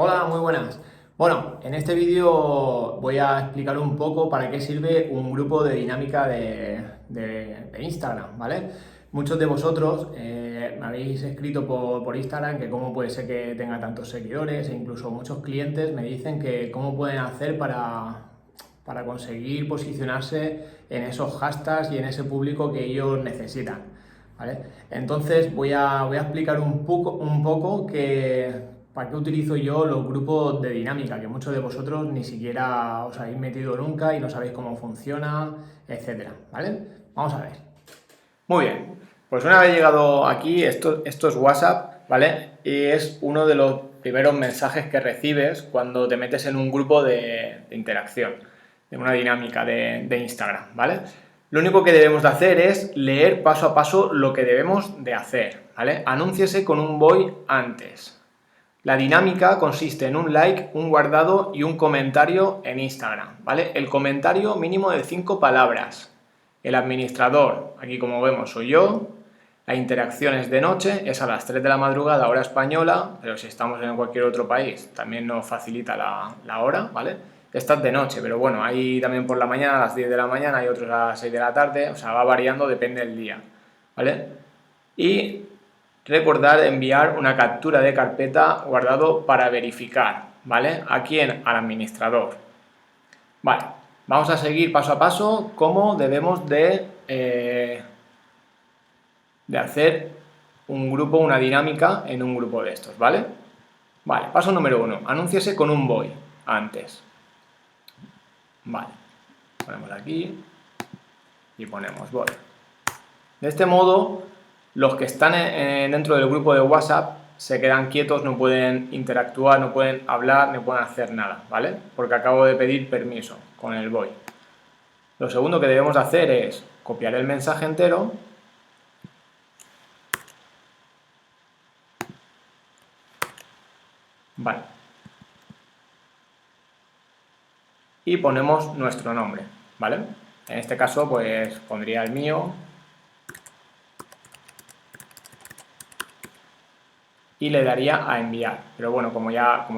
Hola, muy buenas. Bueno, en este vídeo voy a explicar un poco para qué sirve un grupo de dinámica de Instagram, ¿vale? Muchos de vosotros me habéis escrito por Instagram que cómo puede ser que tenga tantos seguidores e incluso muchos clientes me dicen que cómo pueden hacer para conseguir posicionarse en esos hashtags y en ese público que ellos necesitan, ¿vale? Entonces voy a explicar un poco para qué utilizo yo los grupos de dinámica, que muchos de vosotros ni siquiera os habéis metido nunca y no sabéis cómo funciona, etcétera, ¿vale? Vamos a ver. Muy bien, pues una vez llegado aquí, esto es WhatsApp, ¿vale? Y es uno de los primeros mensajes que recibes cuando te metes en un grupo de interacción, de una dinámica de Instagram, ¿vale? Lo único que debemos de hacer es leer paso a paso lo que debemos de hacer, ¿vale? Anúnciese con un voy antes. La dinámica consiste en un like, un guardado y un comentario en Instagram, ¿vale? El comentario mínimo de 5 palabras. El administrador, aquí como vemos soy yo. La interacción es de noche, es a las 3 de la madrugada, hora española, pero si estamos en cualquier otro país también nos facilita la hora, ¿vale? Esta es de noche, pero bueno, hay también por la mañana, a las 10 de la mañana, hay otros a las 6 de la tarde, o sea, va variando, depende del día, ¿vale? Y recordar enviar una captura de carpeta guardado para verificar, ¿vale? ¿A quién? Al administrador. Vale, vamos a seguir paso a paso cómo debemos de hacer un grupo, una dinámica en un grupo de estos, ¿vale? Vale, paso número 1, anúnciese con un voy antes. Vale, ponemos aquí y ponemos voy. De este modo, los que están dentro del grupo de WhatsApp se quedan quietos, no pueden interactuar, no pueden hablar, no pueden hacer nada, ¿vale? Porque acabo de pedir permiso con el voy. Lo segundo que debemos hacer es copiar el mensaje entero vale, y ponemos nuestro nombre, ¿vale? En este caso, pues pondría el mío y le daría a enviar, pero bueno, como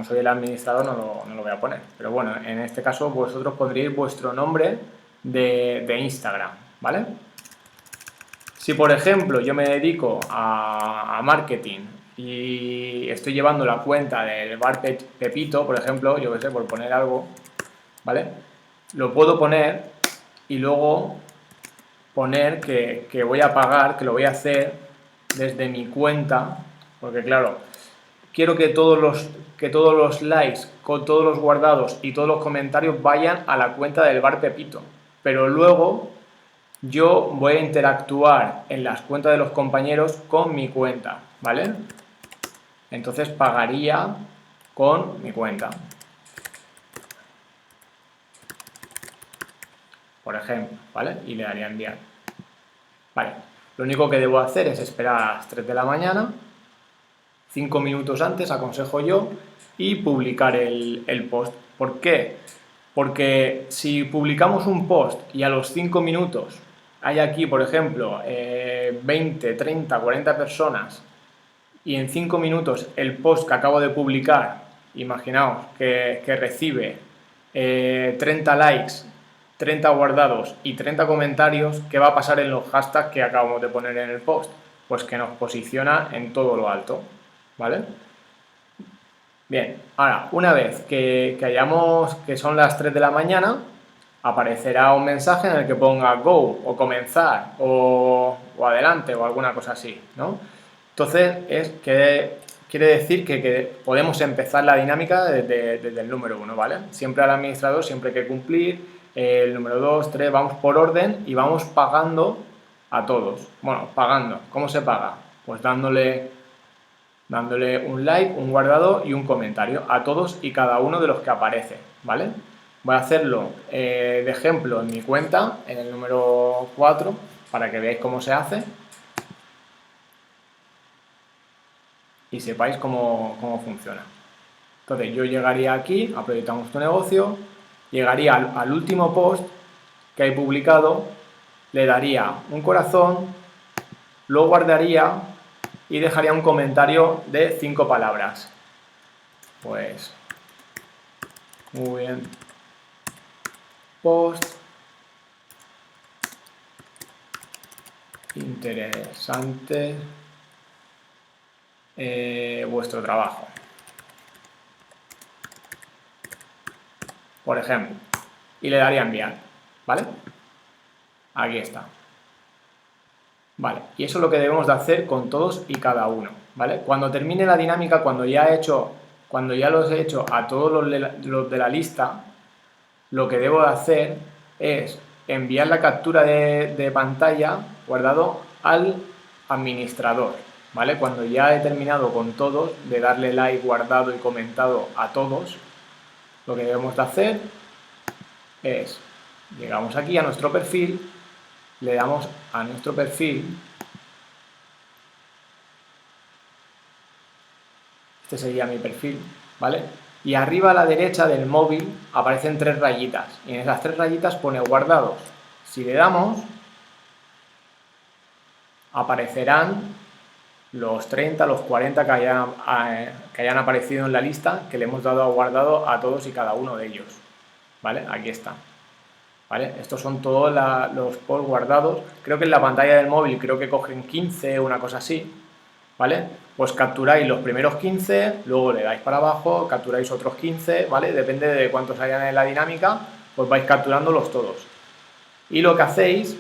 soy el administrador no lo voy a poner, pero bueno, en este caso vosotros pondréis vuestro nombre de Instagram, ¿vale? Si por ejemplo yo me dedico a marketing y estoy llevando la cuenta del bar Pepito, por ejemplo, yo que sé, por poner algo, ¿vale? Lo puedo poner y luego poner que voy a pagar, que lo voy a hacer desde mi cuenta, porque claro, quiero que todos los likes, con todos los guardados y todos los comentarios vayan a la cuenta del bar Pepito, pero luego yo voy a interactuar en las cuentas de los compañeros con mi cuenta, ¿vale? Entonces pagaría con mi cuenta, por ejemplo, ¿vale? Y le daría a enviar. Vale, lo único que debo hacer es esperar a las 3 de la mañana, 5 minutos antes, aconsejo yo, y publicar el post. ¿Por qué? Porque si publicamos un post y a los 5 minutos hay aquí, por ejemplo, 20, 30, 40 personas y en 5 minutos el post que acabo de publicar, imaginaos que recibe 30 likes, 30 guardados y 30 comentarios, ¿qué va a pasar en los hashtags que acabamos de poner en el post? Pues que nos posiciona en todo lo alto, ¿vale? Bien, ahora, una vez que son las 3 de la mañana, aparecerá un mensaje en el que ponga go, o comenzar, o adelante, o alguna cosa así, ¿no? Entonces, quiere decir que podemos empezar la dinámica desde el número 1, ¿vale? Siempre al administrador, siempre hay que cumplir, el número 2, 3, vamos por orden y vamos pagando a todos. Bueno, pagando, ¿cómo se paga? Pues dándole un like, un guardado y un comentario a todos y cada uno de los que aparece, ¿vale? Voy a hacerlo de ejemplo en mi cuenta, en el número 4, para que veáis cómo se hace y sepáis cómo funciona. Entonces yo llegaría aquí, aprovechamos tu negocio, llegaría al último post que hay publicado, le daría un corazón, lo guardaría y dejaría un comentario de 5 palabras. Pues, muy bien. Post. Interesante vuestro trabajo. Por ejemplo. Y le daría enviar. ¿Vale? Aquí está. Vale, y eso es lo que debemos de hacer con todos y cada uno, ¿vale? Cuando termine la dinámica, cuando ya los he hecho a todos los de la lista, lo que debo de hacer es enviar la captura de pantalla guardado al administrador, ¿vale? Cuando ya he terminado con todos, de darle like, guardado y comentado a todos, lo que debemos de hacer es, llegamos aquí a nuestro perfil, le damos a nuestro perfil. Este sería mi perfil, ¿vale? Y arriba a la derecha del móvil aparecen 3 rayitas. Y en esas 3 rayitas pone guardados. Si le damos, aparecerán los 30, los 40 que hayan aparecido en la lista, que le hemos dado a guardado a todos y cada uno de ellos. ¿Vale? Aquí está. ¿Vale? Estos son todos los posts guardados. Creo que en la pantalla del móvil creo que cogen 15 o una cosa así. ¿Vale? Pues capturáis los primeros 15, luego le dais para abajo, capturáis otros 15, ¿vale? Depende de cuántos hayan en la dinámica, pues vais capturándolos todos. Y lo que hacéis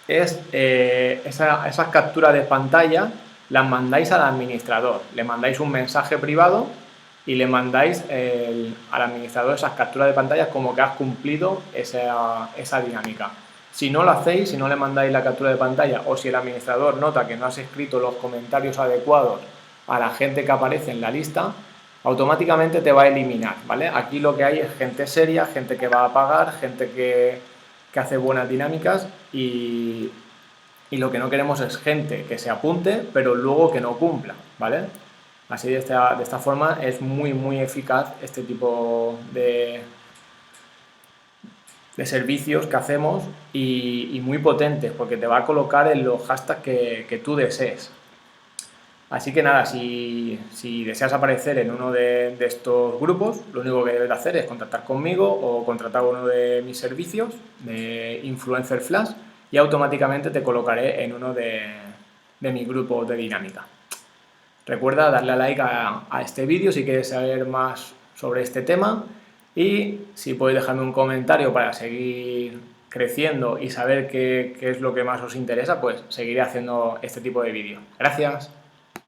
es esas capturas de pantalla las mandáis al administrador, le mandáis un mensaje privado y le mandáis al administrador esas capturas de pantalla como que has cumplido esa dinámica. Si no lo hacéis, si no le mandáis la captura de pantalla o si el administrador nota que no has escrito los comentarios adecuados a la gente que aparece en la lista, automáticamente te va a eliminar, ¿vale? Aquí lo que hay es gente seria, gente que va a pagar, gente que hace buenas dinámicas y lo que no queremos es gente que se apunte pero luego que no cumpla, ¿vale? Así de esta forma es muy eficaz este tipo de servicios que hacemos y muy potentes porque te va a colocar en los hashtags que tú desees. Así que nada, si deseas aparecer en uno de estos grupos, lo único que debes hacer es contactar conmigo o contratar uno de mis servicios de Influencer Flash y automáticamente te colocaré en uno de mis grupos de dinámica. Recuerda darle a like a este vídeo si quieres saber más sobre este tema y si podéis dejarme un comentario para seguir creciendo y saber qué es lo que más os interesa, pues seguiré haciendo este tipo de vídeos. Gracias.